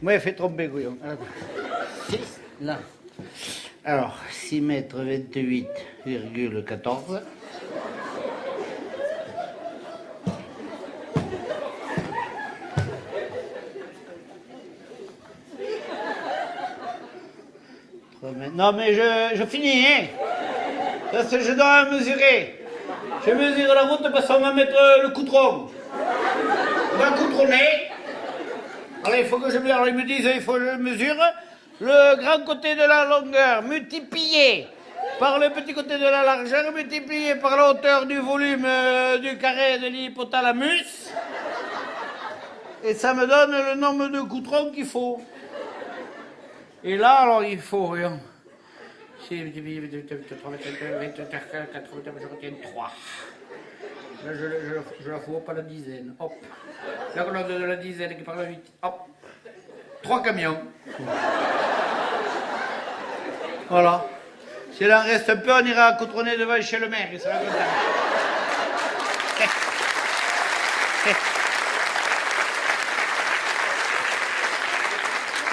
Moi, fait tromper, couillon. 6, là. Alors, 6 mètres 28,14. Non, mais je finis, hein. Ça, je dois mesurer. Je mesure la route parce qu'on va mettre le coutron. On va coutronner. Alors, il faut que je me... Alors, ils me disent, il faut que je mesure le grand côté de la longueur multiplié par le petit côté de la largeur multiplié par la hauteur du volume du carré de l'hypothalamus. Et ça me donne le nombre de coutrons qu'il faut. Et là, alors, il faut... Rien. Je retiens 3. Là, je la fous pas la dizaine. Hop. La colonne de la dizaine qui part à 8. Hop. 3 camions. Voilà. S'il en reste un peu, on ira coutronner devant chez le maire. Il sera content.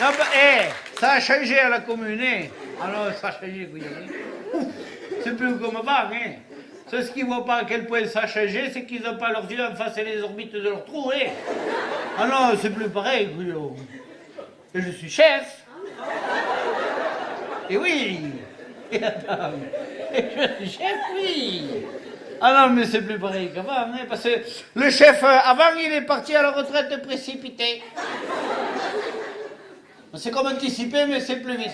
Non, bah, ça a changé à la commune, hein. Alors, ça a changé, c'est plus comme avant, hein. Ceux qui ne voient pas à quel point ça a changé, c'est qu'ils n'ont pas leurs yeux en face et les orbites de leur trou, hein. Ah non, c'est plus pareil, couillon. Et je suis chef. Et oui. Et attends. Et je suis chef, oui. Ah non, mais c'est plus pareil qu'avant, hein, parce que le chef, avant, il est parti à la retraite précipitée. C'est comme anticipé, mais c'est plus vite.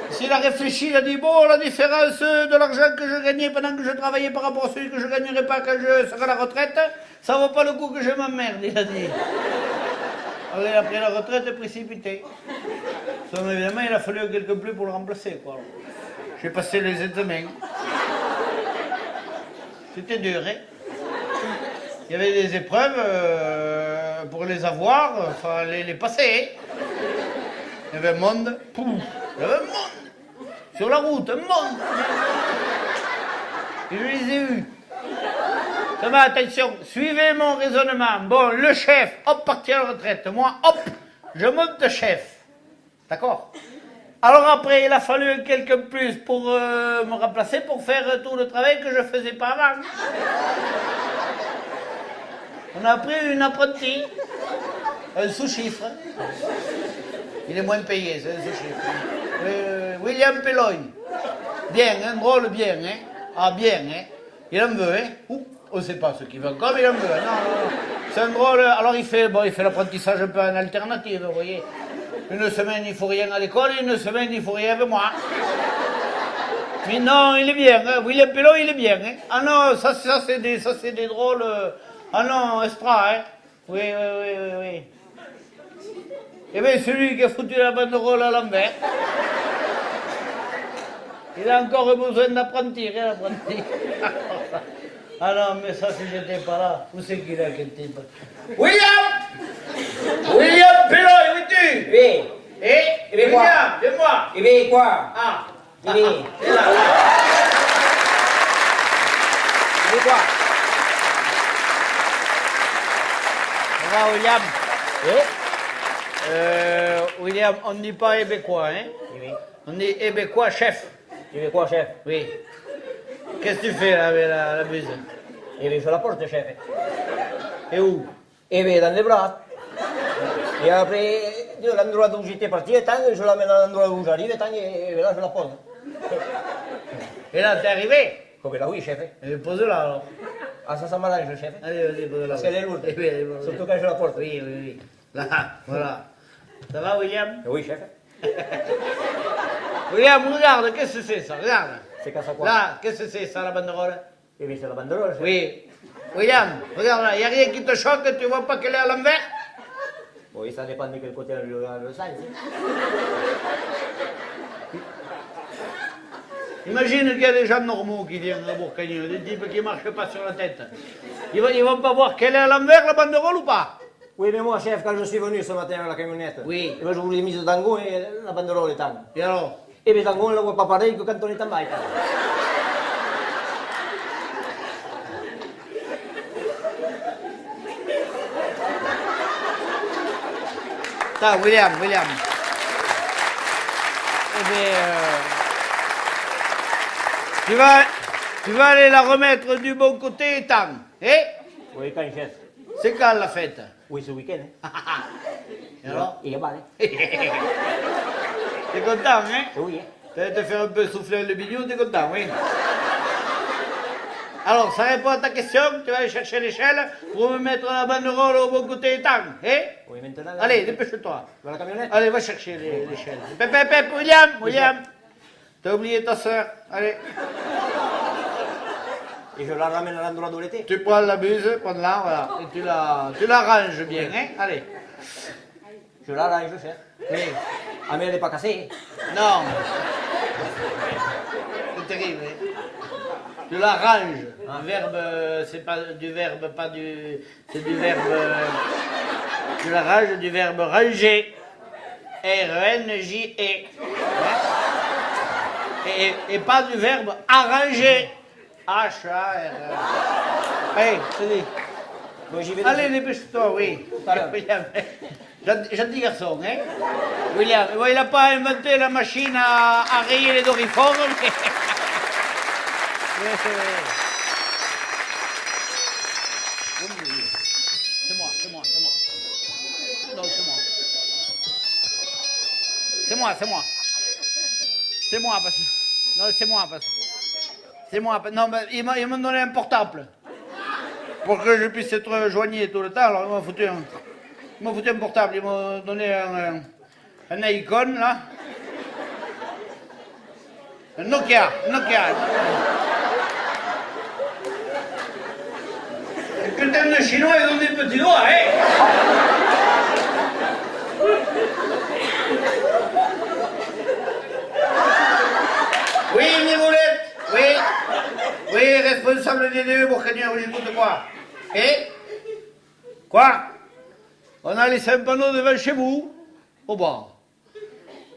S'il a réfléchi, il a dit, bon, la différence de l'argent que je gagnais pendant que je travaillais par rapport à celui que je ne gagnerais pas quand je serai à la retraite, ça ne vaut pas le coup que je m'emmerde, il a dit. Alors il a pris la retraite précipitée. Donc évidemment, il a fallu quelque plus pour le remplacer, quoi. J'ai passé les examens. C'était dur, hein. Il y avait des épreuves, pour les avoir, il fallait les passer. Il y avait un monde, pouf, il y avait un monde. Sur la route, un monde. Et je les ai vus. Ça va, attention, suivez mon raisonnement. Bon, le chef, hop, parti à la retraite. Moi, hop, je monte chef. D'accord? Alors après, il a fallu quelqu'un plus pour me remplacer, pour faire tout le travail que je ne faisais pas avant. On a pris une apprentie, un sous-chiffre. Il est moins payé, c'est un sous-chiffre. William Pelloy. Bien, hein, drôle, bien, hein. Ah, bien, hein. Il en veut, hein. On ne sait pas ce qu'il veut encore, mais il en veut. Non, non. C'est un drôle. Alors il fait l'apprentissage un peu en alternative, vous voyez. Une semaine, il ne faut rien à l'école, une semaine, il ne faut rien avec moi. Mais non, il est bien, hein. William Pelloy, il est bien, hein. Ah non, ça c'est des drôles. Ah non, extra, hein. Oui. Eh bien, celui qui a foutu la banderole à l'envers, il a encore besoin d'apprenti, rien d'apprenti. Ah non, mais ça, si j'étais pas là, où c'est qu'il a quel type? William Pelloy, où es-tu? Oui. William, viens-moi. Et bien quoi? Ah. Et bien. C'est là. Et bien quoi? Ça va, William? Oui. William, on ne dit pas hébécois, hein? Oui. On dit hébécois chef. Et bien quoi, chef? Oui. Qu'est-ce que tu fais là avec la buse? Et bien je la porte, chef. Et où? Et bien dans les bras. Et après, de l'endroit où j'étais parti, je la mets dans l'endroit où j'arrive, et là je la pose. Et là, t'es arrivé? Comme là, oui, chef. Et pose-la alors. Ah, ça m'arrange, chef. Allez, vas-y, pose-la. Parce qu'elle est lourde. Oui, elle est lourde. Surtout quand je la porte. Oui. Là, voilà. Ça va, William? Oui, chef. William, regarde, qu'est-ce que c'est ça? Regarde. C'est qu'à ça quoi? Là, qu'est-ce que c'est ça, la banderole? Et bien c'est la banderole, chef. Oui. William, regarde là, il n'y a rien qui te choque, tu vois pas qu'elle est à l'envers? Oui, ça dépend de quel côté le sens. Imagine qu'il y a des gens normaux qui viennent à Bourcagnon, des types qui ne marchent pas sur la tête. Ils vont pas voir qu'elle est à l'envers, la banderole, ou pas? Oui, mais moi, chef, quand je suis venu ce matin à la camionnette, Oui. je vous l'ai mise tango et la banderole est tango. Et alors? Et bien tango, on ne la voit pas pareil que quand on est en bike. Attends, William. Eh bien, tu vas aller la remettre du bon côté, tant. Eh? Oui, quand chef. C'est quand la fête? Oui, ce week-end. Hein. Et alors? Il est mal, hein. T'es content, hein? Oui, hein. T'as te fait un peu souffler le bignou, t'es content, oui. Alors, ça répond à ta question, tu vas aller chercher l'échelle pour me mettre la banderole au bon côté, tant. Eh? Oui, maintenant. Allez, dépêche-toi. Dans la camionnette. Allez, va chercher l'échelle. Pep, William. T'as oublié ta soeur. Allez. Et je la ramène à l'endroit d'où elle était. Tu prends la buse, prends-la, voilà. Et tu la ranges bien, hein. Allez. Je la range, chef. Oui. Ah, mais elle n'est pas cassée. Non. C'est terrible, hein. Tu la ranges. Un verbe, c'est pas du verbe, pas du... C'est du verbe... Tu la ranges du verbe ranger. R-E-N-J-E. Et pas du verbe arranger. H-A-R. Allez, vas-y. Bon, j'y vais. Allez, dépêche-toi, oui. William. Gentil garçon, hein. William, il n'a pas inventé la machine à rayer les dorifores, mais... C'est moi. Non, c'est moi. C'est moi, parce que... Non, c'est moi, parce que... C'est moi, non, mais ils m'ont donné un portable. Pour que je puisse être joigné tout le temps, alors ils m'ont foutu un portable, ils m'ont donné un icône, là. Un Nokia. Un putain de Chinois, ils ont des petits doigts, hein. Oui, Miroulette, oui, responsable des deux pour Cagnard, j'écoute quoi? Eh? Quoi? On a laissé un panneau devant chez vous? Au bas.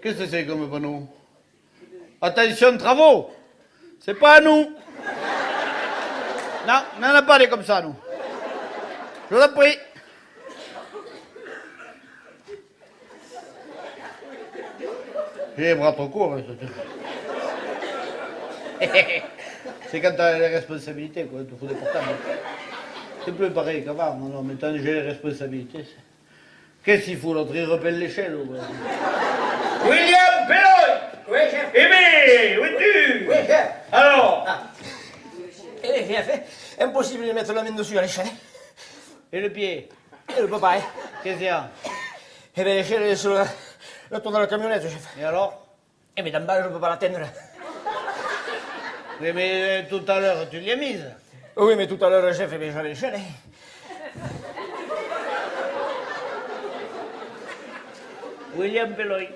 Qu'est-ce que c'est comme panneau? Attention, travaux! C'est pas à nous! Non, on n'en a pas des comme ça, nous. Je vous en prie. J'ai les bras trop courts, hein, c'est quand t'as les responsabilités, quoi, il te faut des portables. C'est plus pareil qu'avant, non, maintenant j'ai les responsabilités. Qu'est-ce qu'il faut, l'autre, il repelle l'échelle, ou quoi? William Pelloy! Oui, chef. Eh bien, où es-tu? Oui, chef. Alors? Eh, chef, impossible de mettre la main dessus à l'échelle. Et le pied? Et le papa, hein. Qu'est-ce qu'il y a? Eh bien, l'échelle est sur le tour de la camionnette, chef. Et alors? Eh bien, d'en bas, je ne peux pas l'atteindre. Oui, mais tout à l'heure, tu l'y as mise. Oui, mais tout à l'heure, chef, eh bien, j'avais l'échelle, hein. William Pelloy.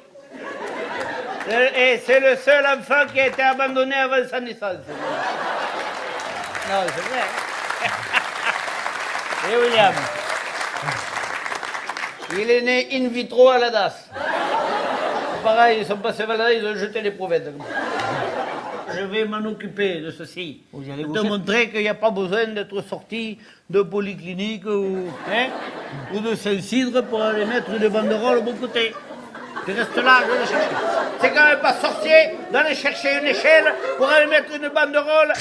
Et c'est le seul enfant qui a été abandonné avant sa naissance. Non, c'est vrai. Et William, il est né in vitro à la DAS. Pareil, ils sont passés là, ils ont jeté les prouvettes. Je vais m'en occuper de ceci. Vous y allez Te vous, chef? montrer qu'il n'y a pas besoin d'être sorti de polyclinique ou de Saint-Cidre pour aller mettre des banderoles au bon côté. Tu restes là, je vais les chercher. C'est quand même pas sorcier d'aller chercher une échelle pour aller mettre une banderole.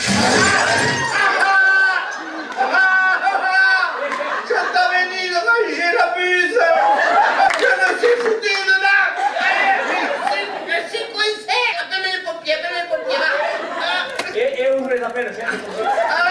Je t'avais dit de ranger la buse. Je me suis foutu dedans. Je suis coincé. Appelez les pompiers, va. Et où je les appelle, chef? Ah,